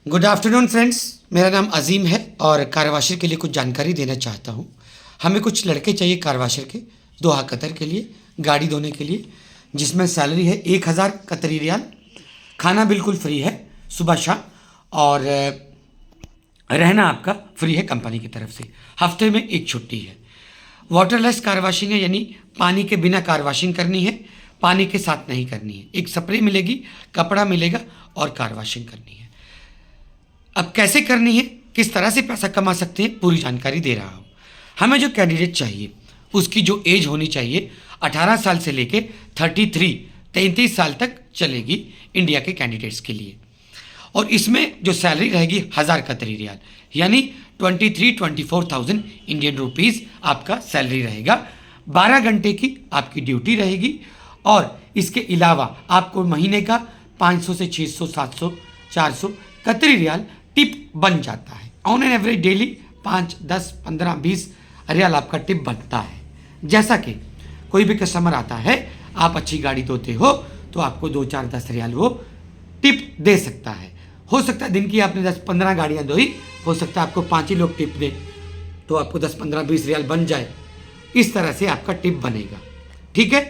Good afternoon friends, मेरा नाम अजीम है और कार वाशर के लिए कुछ जानकारी देना चाहता हूँ। हमें कुछ लड़के चाहिए कार वाशर के दोहा कतर के लिए, गाड़ी धोने के लिए, जिसमें सैलरी है 1000 कतरी रियाल। खाना बिल्कुल फ्री है सुबह शाम, और रहना आपका फ्री है कंपनी की तरफ से। हफ्ते में एक छुट्टी है। वाटरलेस कार वॉशिंग है, यानी पानी के बिना कार वॉशिंग करनी है, पानी के साथ नहीं करनी है। एक स्प्रे मिलेगी, कपड़ा मिलेगा और कार वॉशिंग करनी है। अब कैसे करनी है, किस तरह से पैसा कमा सकते हैं, पूरी जानकारी दे रहा हूँ। हमें जो कैंडिडेट चाहिए उसकी जो एज होनी चाहिए 18 साल से लेके 33 साल तक चलेगी इंडिया के कैंडिडेट्स के लिए। और इसमें जो सैलरी रहेगी 1000 कतरी रियाल, यानी 24,000 इंडियन रुपीज़ आपका सैलरी रहेगा। 12 घंटे की आपकी ड्यूटी रहेगी और इसके अलावा आपको महीने का 500 से 600, 700, 400 कतरी रियाल टिप बन जाता है। ऑन एन एवरेज डेली 5, 10, 15, 20 रियाल आपका टिप बनता है। जैसा कि कोई भी कस्टमर आता है, आप अच्छी गाड़ी धोते हो तो आपको 2, 4, 10 रियाल वो टिप दे सकता है। हो सकता है दिन की आपने 10-15 गाड़ियाँ धोई, हो सकता है आपको 5 ही लोग टिप दें तो आपको 10, 15, 20 रियाल बन जाए। इस तरह से आपका टिप बनेगा, ठीक है।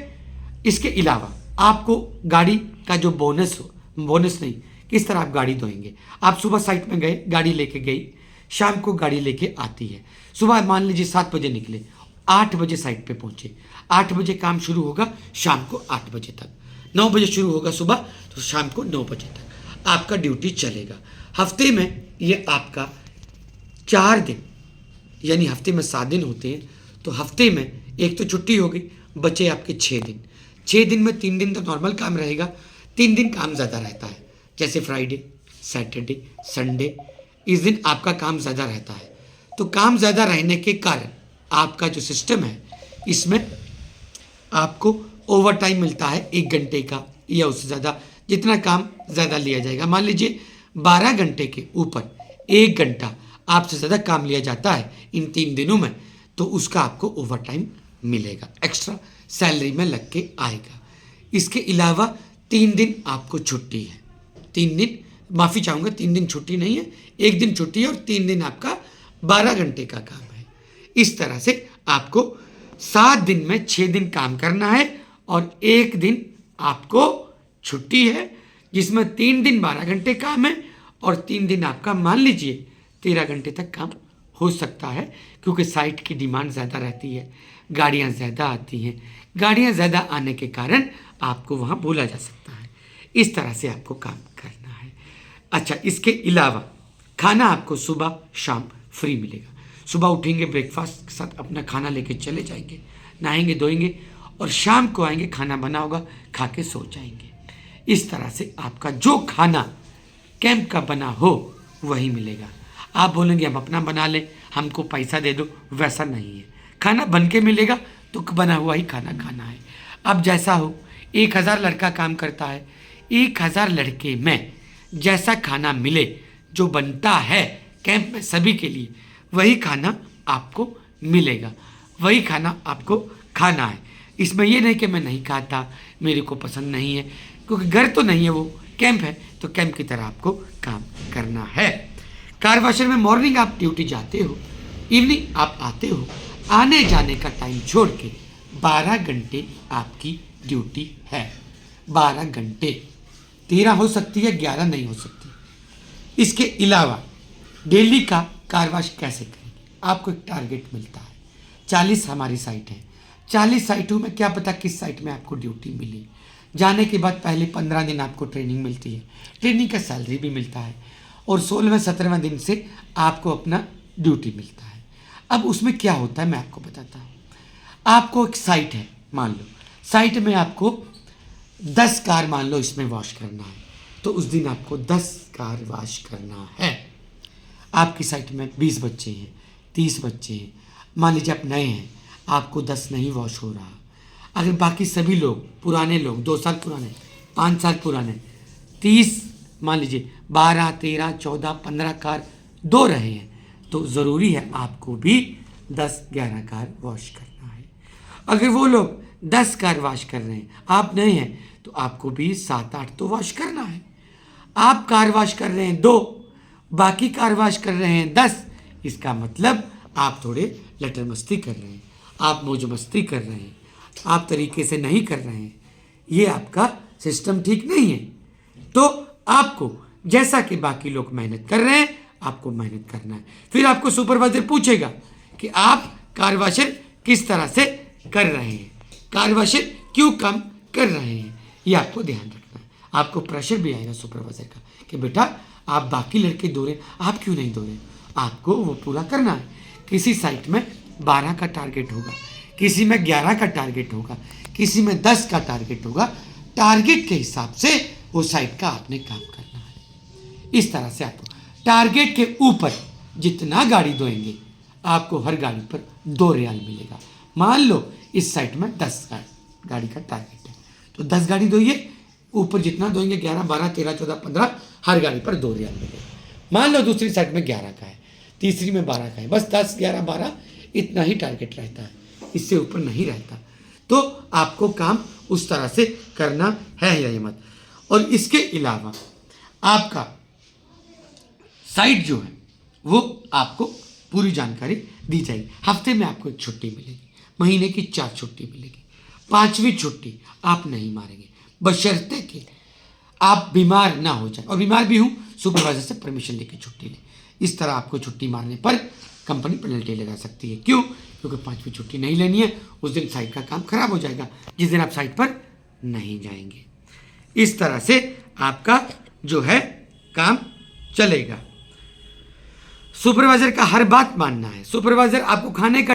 इसके अलावा आपको गाड़ी का जो बोनस नहीं, किस तरह आप गाड़ी धोएंगे। आप सुबह साइट में गए, गाड़ी लेके गई, शाम को गाड़ी लेके आती है। सुबह मान लीजिए 7 बजे निकले, 8 बजे साइट पे पहुंचे। 8 बजे काम शुरू होगा, शाम को 8 बजे तक। 9 बजे शुरू होगा सुबह, तो शाम को 9 बजे तक आपका ड्यूटी चलेगा। हफ्ते में ये आपका 4 दिन, यानी हफ्ते में 7 दिन होते हैं, तो हफ्ते में एक तो छुट्टी हो गई, बचे आपके 6 दिन। 6 दिन में 3 दिन तो नॉर्मल काम रहेगा, 3 दिन काम ज़्यादा रहता है, जैसे फ्राइडे, सैटरडे, संडे। इस दिन आपका काम ज़्यादा रहता है। तो काम ज़्यादा रहने के कारण आपका जो सिस्टम है, इसमें आपको ओवर टाइम मिलता है 1 घंटे का या उससे ज़्यादा, जितना काम ज़्यादा लिया जाएगा। मान लीजिए 12 घंटे के ऊपर 1 घंटा आपसे ज़्यादा काम लिया जाता है इन 3 दिनों में, तो उसका आपको ओवर टाइम मिलेगा, एक्स्ट्रा सैलरी में लग के आएगा। इसके अलावा 3 दिन आपको छुट्टी है। 3 दिन, माफ़ी चाहूँगा, 3 दिन छुट्टी नहीं है, 1 दिन छुट्टी है और 3 दिन आपका 12 घंटे का काम है। इस तरह से आपको 7 दिन में 6 दिन काम करना है और 1 दिन आपको छुट्टी है, जिसमें 3 दिन 12 घंटे काम है और 3 दिन आपका मान लीजिए 13 घंटे तक काम हो सकता है, क्योंकि साइट की डिमांड ज़्यादा रहती है, गाड़ियाँ ज़्यादा आती हैं। गाड़ियाँ ज़्यादा आने के कारण आपको वहाँ बोला जा सकता है। इस तरह से आपको काम करना है। अच्छा, इसके अलावा खाना आपको सुबह शाम फ्री मिलेगा। सुबह उठेंगे, ब्रेकफास्ट के साथ अपना खाना लेके चले जाएंगे, नहाएंगे धोएंगे और शाम को आएंगे, खाना बना होगा, खा के सो जाएंगे। इस तरह से आपका जो खाना कैंप का बना हो वही मिलेगा। आप बोलेंगे हम अपना बना लें, हमको पैसा दे दो, वैसा नहीं है। खाना बन के मिलेगा तो बना हुआ ही खाना खाना है। अब जैसा हो, 1000 लड़का काम करता है, 1000 लड़के में जैसा खाना मिले, जो बनता है कैंप में सभी के लिए, वही खाना आपको मिलेगा, वही खाना आपको खाना है। इसमें ये नहीं कि मैं नहीं खाता, मेरे को पसंद नहीं है, क्योंकि घर तो नहीं है, वो कैंप है, तो कैंप की तरह आपको काम करना है। कार वॉशर में मॉर्निंग आप ड्यूटी जाते हो, इवनिंग आप आते हो। आने जाने का टाइम छोड़ के 12 घंटे आपकी ड्यूटी है। 12 घंटे, 13 हो सकती है, 11 नहीं हो सकती। इसके अलावा डेली का कार वॉश कैसे करेंगे, आपको एक टारगेट मिलता है। 40 हमारी साइट है, 40 साइटों में क्या पता किस साइट में आपको ड्यूटी मिली। जाने के बाद पहले 15 दिन आपको ट्रेनिंग मिलती है, ट्रेनिंग का सैलरी भी मिलता है, और 16वें 17वें दिन से आपको अपना ड्यूटी मिलता है। अब उसमें क्या होता है मैं आपको बताता हूँ। आपको एक साइट है, मान लो साइट में आपको 10 कार मान लो इसमें वॉश करना है, तो उस दिन आपको 10 कार वॉश करना है। आपकी साइट में 20 बच्चे हैं, 30 बच्चे हैं, मान लीजिए आप नए हैं, आपको 10 नहीं वॉश हो रहा। अगर बाकी सभी लोग पुराने लोग, 2 साल पुराने, 5 साल पुराने, 30 मान लीजिए 12, 13, 14, 15 कार धो रहे हैं, तो ज़रूरी है आपको भी 10-11 कार वॉश करना है। अगर वो लोग 10 कार वॉश कर रहे हैं, आप नहीं हैं, तो आपको भी 7-8 तो वॉश करना है। आप कार वॉश कर रहे हैं 2, बाकी कारवाश कर रहे हैं 10, इसका मतलब आप थोड़े लटर मस्ती कर रहे हैं, आप मौज मस्ती कर रहे हैं, आप तरीके से नहीं कर रहे हैं, ये आपका सिस्टम ठीक नहीं है। तो आपको जैसा कि बाकी लोग मेहनत कर रहे हैं आपको मेहनत करना है। फिर आपको सुपरवाइजर पूछेगा कि आप कारवाशर किस तरह से कर रहे हैं, कारवाशर क्यों काम कर रहे हैं, ये आपको ध्यान रखना है। आपको प्रेशर भी आएगा सुपरवाइजर का कि बेटा आप बाकी लड़के दो रहे, आप क्यों नहीं दो रहे, आपको वो पूरा करना है। किसी साइट में 12 का टारगेट होगा, किसी में 11 का टारगेट होगा, किसी में 10 का टारगेट होगा। टारगेट के हिसाब से वो साइट का आपने काम करना है। इस तरह से आपको टारगेट के ऊपर जितना गाड़ी दोएंगे आपको हर गाड़ी पर 2 रियाल मिलेगा। मान लो इस साइट में 10 गाड़ी का टारगेट है तो 10 गाड़ी दोइए, ऊपर जितना दोएंगे 11, 12, 13, 14, 15 हर गाड़ी पर 2 रियाल मिलेगा। मान लो दूसरी साइट में 11 का है, तीसरी में 12 का है, बस 10, 11, 12 इतना ही टारगेट रहता है, इससे ऊपर नहीं रहता। तो आपको काम उस तरह से करना है या मत। और इसके अलावा आपका साइट जो है वो आपको पूरी जानकारी दी जाएगी। हफ्ते में आपको एक छुट्टी मिलेगी, महीने की 4 छुट्टी मिलेगी, 5वीं छुट्टी आप नहीं मारेंगे बशर्ते कि आप बीमार ना हो जाए, और बीमार भी हूँ सुपरवाइजर से परमिशन लेके छुट्टी लें। इस तरह आपको छुट्टी मारने पर कंपनी पेनल्टी लगा सकती है। क्यों? क्योंकि 5वीं छुट्टी नहीं लेनी है, उस दिन साइट का काम खराब हो जाएगा, जिस दिन आप साइट पर नहीं जाएंगे। इस तरह से आपका जो है काम चलेगा। सुपरवाइजर का हर बात मानना है। सुपरवाइजर आपको खाने का